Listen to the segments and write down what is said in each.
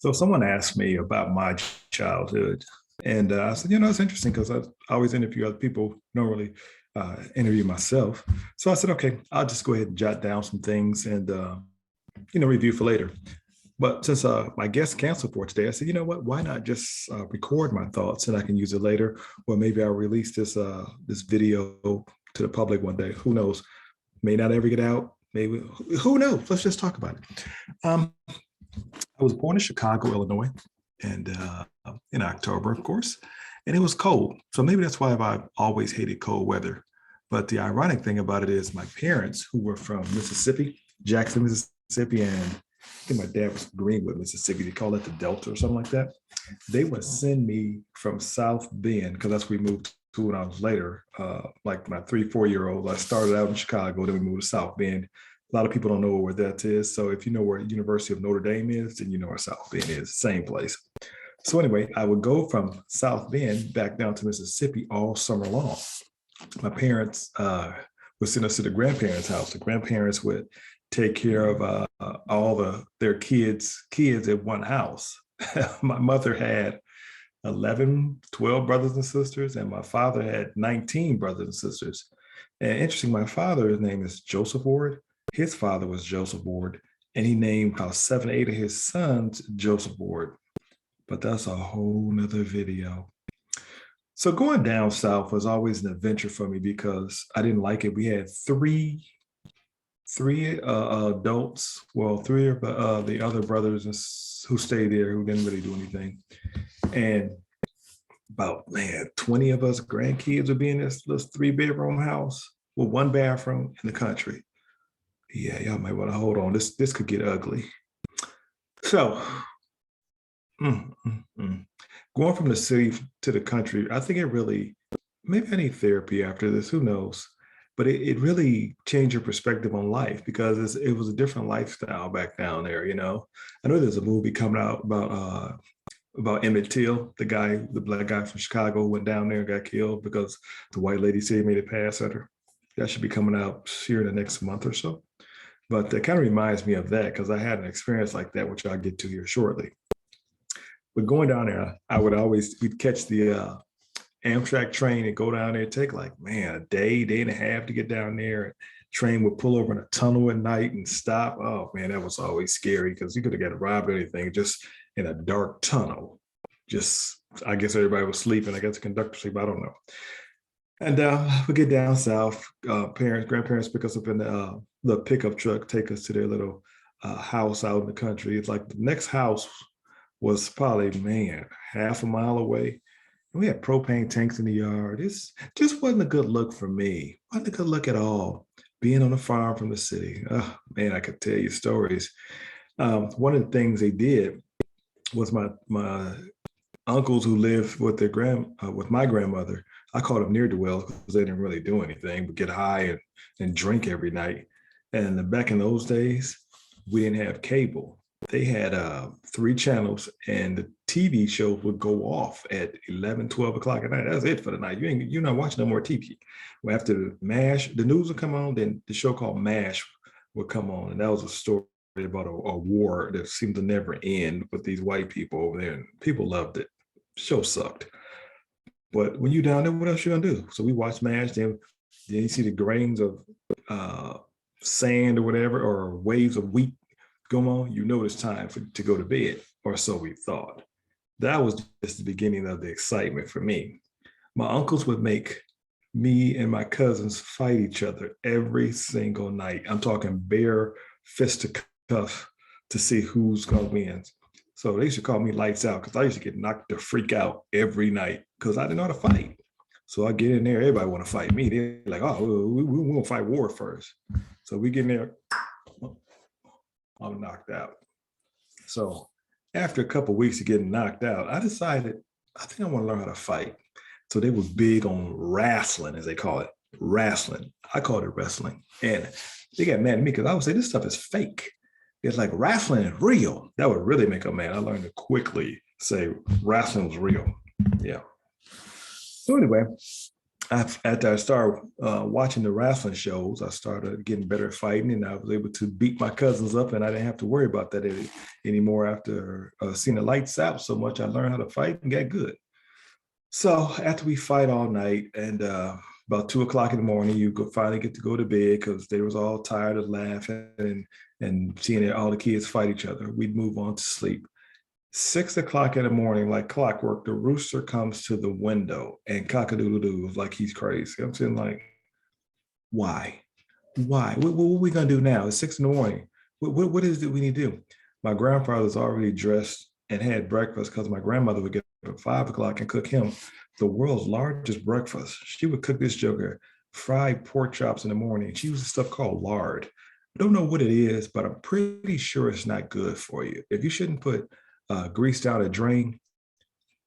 So someone asked me about my childhood, and I said, it's interesting because I always interview other people, don't really interview myself. So I said, okay, I'll just go ahead and jot down some things and review for later. But since my guest canceled for today, I said, you know what? Why not just record my thoughts and I can use it later, or maybe I'll release this video to the public one day. Who knows? May not ever get out. Maybe who knows? Let's just talk about it. I was born in Chicago, Illinois, and in October, of course, and it was cold. So maybe that's why I've always hated cold weather. But the ironic thing about it is my parents, who were from Mississippi, Jackson, Mississippi, and I think my dad was from Greenwood, Mississippi. They call it the Delta or something like that. They would send me from South Bend, because that's where we moved to when I was later, like my 3, 4 year old. I started out in Chicago, then we moved to South Bend. A lot of people don't know where that is. So if you know where University of Notre Dame is, then you know where South Bend is, same place. So anyway, I would go from South Bend back down to Mississippi all summer long. My parents would send us to the grandparents' house. The grandparents would take care of all their kids at one house. My mother had 11, 12 brothers and sisters, and my father had 19 brothers and sisters. And interesting, my father's name is Joseph Ward. His father was Joseph Ward, and he named about 7, 8 of his sons Joseph Ward. But that's a whole nother video. So going down south was always an adventure for me because I didn't like it. We had three adults, well, three of the other brothers who stayed there who didn't really do anything. And about, 20 of us grandkids would be in this 3-bedroom house with 1 bathroom in the country. Yeah, y'all might want to hold on. This could get ugly. So, going from the city to the country, I think maybe I need therapy after this, who knows? But it really changed your perspective on life because it was a different lifestyle back down there, I know there's a movie coming out about Emmett Till, the black guy from Chicago who went down there and got killed because the white lady said he made a pass at her. That should be coming out here in the next month or so. But that kind of reminds me of that because I had an experience like that, which I'll get to here shortly. But going down there, we'd catch the Amtrak train and go down there. It'd take a day and a half to get down there. Train would pull over in a tunnel at night and stop. Oh man, that was always scary because you could have got robbed or anything just in a dark tunnel. I guess everybody was sleeping. I guess the conductor sleep. I don't know. And we get down south. Grandparents pick us up in the pickup truck, take us to their little house out in the country. It's like the next house was probably, half a mile away. And we had propane tanks in the yard. This just wasn't a good look for me. Wasn't a good look at all. Being on a farm from the city. Oh, man, I could tell you stories. One of the things they did was my uncles who lived with with my grandmother. I called them near dwellers because they didn't really do anything but get high and drink every night. And back in those days, we didn't have cable. They had 3 channels, and the TV shows would go off at 11, 12 o'clock at night. That's it for the night. You're not watching no more TV. Well, after MASH, the news would come on, then the show called MASH would come on, and that was a story about a war that seemed to never end with these white people over there, and people loved it. The show sucked. But when you're down there, what else you gonna do? So we watched MASH, then you see the grains of sand or whatever, or waves of wheat go on, it's time to go to bed, or so we thought. That was just the beginning of the excitement for me. My uncles would make me and my cousins fight each other every single night. I'm talking bare fisticuff to see who's gonna win. So they used to call me lights out because I used to get knocked the freak out every night because I didn't know how to fight. So I get in there, everybody want to fight me. They're like, oh, we want to fight war first. So we get in there, I'm knocked out. So after a couple of weeks of getting knocked out, I decided, I think I want to learn how to fight. So they was big on wrestling, as they call it, wrestling. I called it wrestling. And they got mad at me because I would say this stuff is fake. It's like wrestling is real. That would really make them mad. I learned to quickly say wrestling was real. Yeah. So anyway, After I started watching the wrestling shows, I started getting better at fighting, and I was able to beat my cousins up, and I didn't have to worry about that anymore. After seeing the lights out so much, I learned how to fight and got good. So after we fight all night, and about 2 o'clock in the morning, finally get to go to bed because they was all tired of laughing and seeing all the kids fight each other. We'd move on to sleep. 6 o'clock in the morning, like clockwork, the rooster comes to the window and cock-a-doodle-doo like he's crazy. I'm saying, like, why? Why? What are we gonna do now? It's 6 in the morning. What is it we need to do? My grandfather's already dressed and had breakfast because my grandmother would get up at 5 o'clock and cook him the world's largest breakfast. She would cook this joker fried pork chops in the morning. She uses stuff called lard. I don't know what it is, but I'm pretty sure it's not good for you. If you shouldn't put grease down a drain,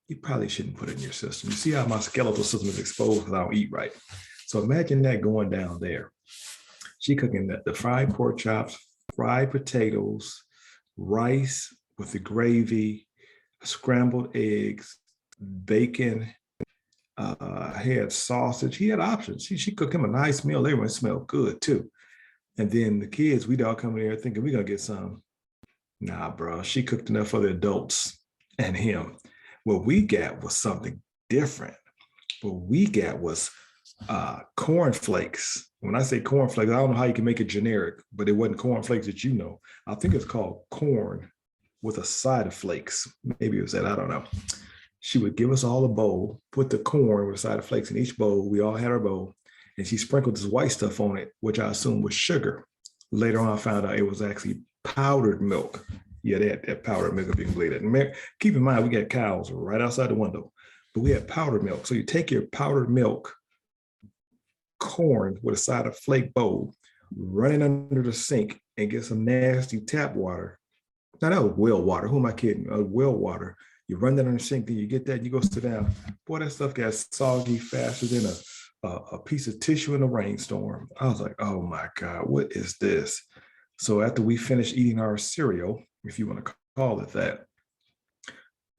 you probably shouldn't put it in your system. You see how my skeletal system is exposed because I don't eat right. So imagine that going down there. She cooking the fried pork chops, fried potatoes, rice with the gravy, scrambled eggs, bacon. He had sausage. He had options. She cooked him a nice meal. Everyone smelled good too. And then the kids, we'd all come in here thinking we're gonna get some. Nah, bro. She cooked enough for the adults and him. What we got was something different. What we got was cornflakes. When I say cornflakes, I don't know how you can make it generic, but it wasn't cornflakes that you know. I think it's called corn with a side of flakes. Maybe it was that. I don't know. She would give us all a bowl, put the corn with a side of flakes in each bowl. We all had our bowl, and she sprinkled this white stuff on it, which I assumed was sugar. Later on, I found out it was actually powdered milk. Yeah, they had that powdered milk, if you can believe it. And keep in mind, we got cows right outside the window, but we had powdered milk. So you take your powdered milk, corn with a side of flake bowl, run it under the sink and get some nasty tap water. Now that was well water. Who am I kidding? Well water. You run that under the sink, then you get that, and you go sit down. Boy, that stuff got soggy faster than a piece of tissue in a rainstorm. I was like, oh my God, what is this? So after we finished eating our cereal, if you want to call it that,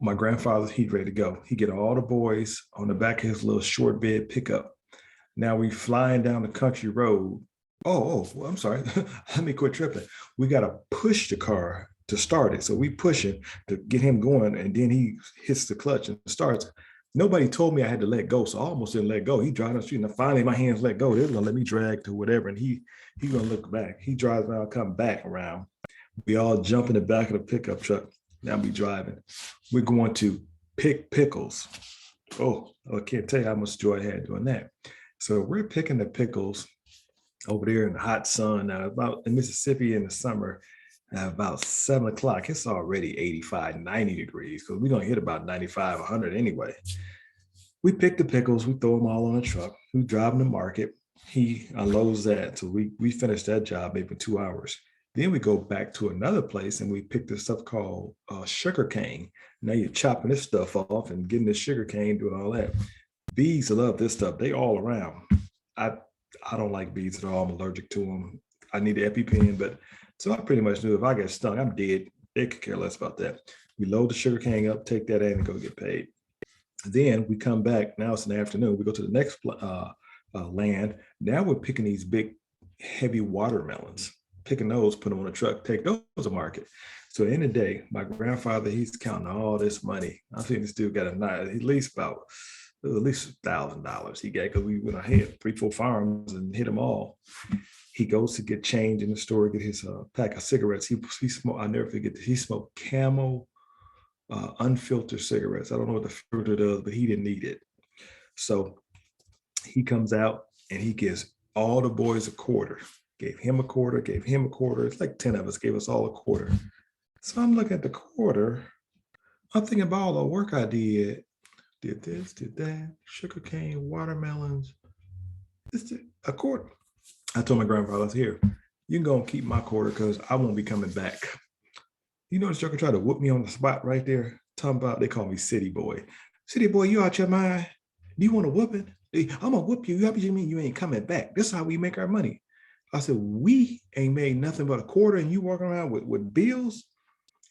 my grandfather, he's ready to go. He get all the boys on the back of his little short bed pickup. Now we flying down the country road. Well, I'm sorry. Let me quit tripping. We got to push the car to start it. So we push it to get him going, and then he hits the clutch and starts. Nobody told me I had to let go, so I almost didn't let go. He drives down the street, and finally my hands let go. They're gonna let me drag to whatever, and he gonna look back. He drives around, come back around. We all jump in the back of the pickup truck. Now we driving. We're going to pick pickles. Oh, I can't tell you how much joy I had doing that. So we're picking the pickles over there in the hot sun. Now, about in Mississippi in the summer, at about 7 o'clock, it's already 85, 90 degrees because we're going to hit about 95, 100 anyway. We pick the pickles, we throw them all on a truck, we drive them to market. He unloads that. So we finish that job maybe 2 hours. Then we go back to another place and we pick this stuff called sugar cane. Now you're chopping this stuff off and getting the sugar cane, doing all that. Bees love this stuff. They all around. I don't like bees at all. I'm allergic to them. I need the EpiPen, but so I pretty much knew if I get stung, I'm dead. They could care less about that. We load the sugar cane up, take that in, and go get paid. Then we come back. Now it's in the afternoon. We go to the next land. Now we're picking these big, heavy watermelons. Picking those, put them on a truck, take those to market. So at the end of the day, my grandfather, he's counting all this money. I think this dude got at least $1,000 he got because we went ahead 3-4 farms and hit them all. He goes to get change in the store, get his pack of cigarettes. He smoked. I'll never forget this. He smoked Camel unfiltered cigarettes. I don't know what the filter does, but he didn't need it. So he comes out and he gives all the boys a quarter. Gave him a quarter, gave him a quarter. It's like 10 of us gave us all a quarter. So I'm looking at the quarter. I'm thinking about all the work I did. Did this, did that, sugarcane, watermelons. This a quarter. I told my grandfather, here, you can go and keep my quarter because I won't be coming back. You know, this joker tried to whoop me on the spot right there. Talking about, they call me City Boy. City Boy, you out your mind? Do you want to whoop it? Hey, I'm going to whoop you. You mean you ain't coming back? This is how we make our money. I said, we ain't made nothing but a quarter and you walking around with bills?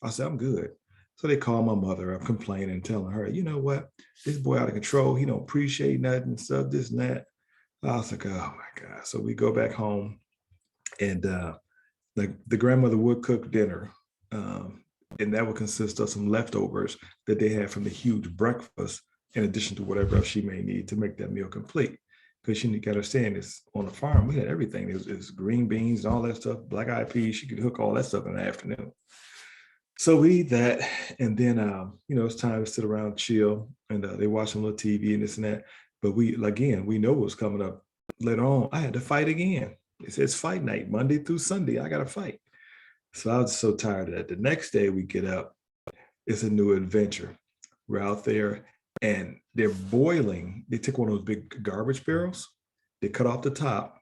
I said, I'm good. So they call my mother up complaining, telling her, you know what, this boy out of control. He don't appreciate nothing and stuff, this and that. I was like, oh my God. So we go back home and like the grandmother would cook dinner. Um, and that would consist of some leftovers that they had from the huge breakfast, in addition to whatever else she may need to make that meal complete. Because you got to understand, it's on the farm, we had everything. It was green beans and all that stuff, black eyed peas. She could hook all that stuff in the afternoon. So we eat that, and then it's time to sit around, chill, and they watch some little TV and this and that. But we again, we know what's coming up later on. I had to fight again. It says fight night, Monday through Sunday. I got to fight. So I was so tired of that. The next day we get up, it's a new adventure. We're out there, and they're boiling. They took one of those big garbage barrels, they cut off the top,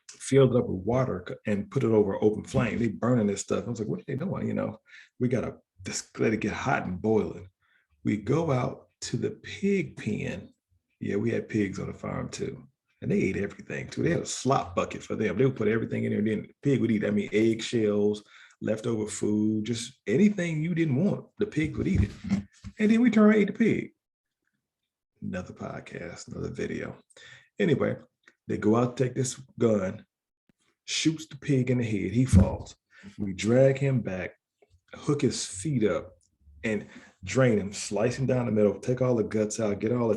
filled it up with water, and put it over open flame. They burning this stuff. I was like, what are they doing? We gotta just let it get hot and boiling. We go out to the pig pen. Yeah, we had pigs on the farm too. And they ate everything too. They had a slop bucket for them. They would put everything in there. And then the pig would eat. I mean, eggshells, leftover food, just anything you didn't want, the pig would eat it. And then we turn around and ate the pig. Another podcast, another video. Anyway, they go out, take this gun, shoots the pig in the head. He falls. We drag him back, hook his feet up, and drain him, slice him down the middle, take all the guts out, get all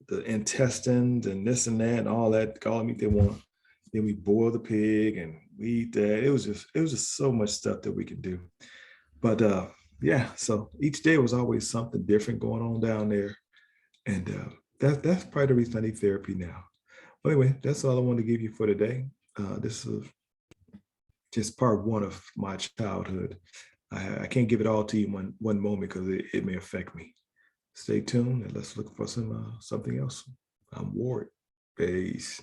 the intestines and this and that and all the meat they want. Then we boil the pig and we eat that. It was just so much stuff that we could do. But yeah, so each day was always something different going on down there. And that's probably the reason I need therapy now. Well, anyway, that's all I want to give you for today. This is just part one of my childhood. I can't give it all to you in one moment because it may affect me. Stay tuned and let's look for something else. I'm Ward. Peace.